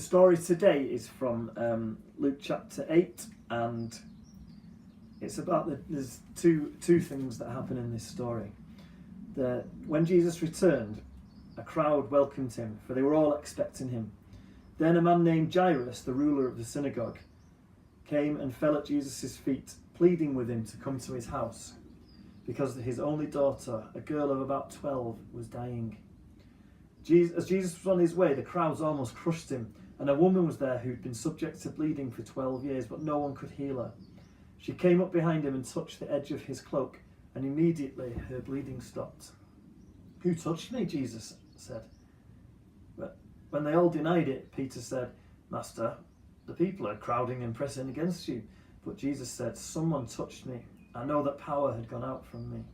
story today is from Luke chapter 8, and it's about there's two things that happen in this story. When Jesus returned, a crowd welcomed him, for they were all expecting him. Then a man named Jairus, the ruler of the synagogue, came and fell at Jesus' feet, pleading with him to come to his house, because his only daughter, a girl of about 12, was dying. As Jesus was on his way, the crowds almost crushed him, and a woman was there who'd been subject to bleeding for 12 years, but no one could heal her. She came up behind him and touched the edge of his cloak, and immediately her bleeding stopped. "Who touched me?" Jesus said. But when they all denied it, Peter said, "Master, the people are crowding and pressing against you." But Jesus said, "Someone touched me. I know that power had gone out from me."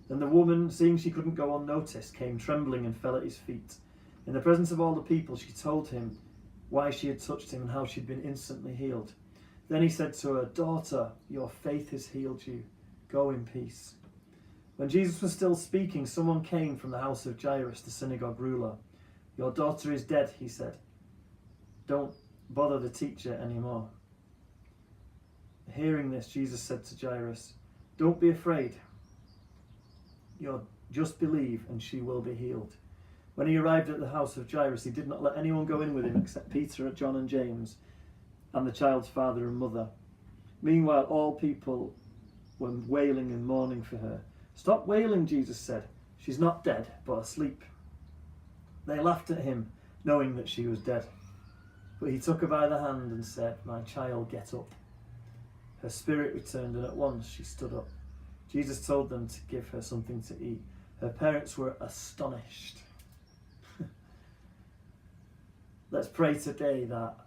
Then the woman, seeing she couldn't go unnoticed, came trembling and fell at his feet. In the presence of all the people, she told him why she had touched him and how she'd been instantly healed. Then he said to her, "Daughter, your faith has healed you. Go in peace." When Jesus was still speaking, someone came from the house of Jairus, the synagogue ruler. "Your daughter is dead," he said. "Don't bother the teacher anymore." Hearing this, Jesus said to Jairus, "Don't be afraid. Just believe and she will be healed." When he arrived at the house of Jairus, he did not let anyone go in with him except Peter, John and James, and the child's father and mother. Meanwhile, all people were wailing and mourning for her. "Stop wailing," Jesus said. "She's not dead, but asleep." They laughed at him, knowing that she was dead. But he took her by the hand and said, "My child, get up." Her spirit returned, and at once she stood up. Jesus told them to give her something to eat. Her parents were astonished. Let's pray today that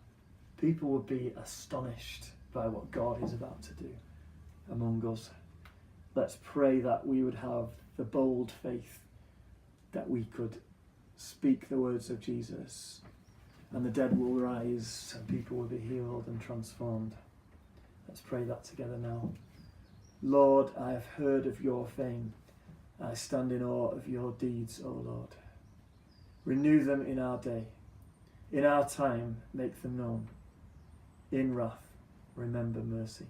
people would be astonished by what God is about to do among us. Let's pray that we would have the bold faith that we could speak the words of Jesus, and the dead will rise and people will be healed and transformed. Let's pray that together now. Lord, I have heard of your fame. I stand in awe of your deeds, O Lord. Renew them in our day. In our time, make them known. In wrath, remember mercy.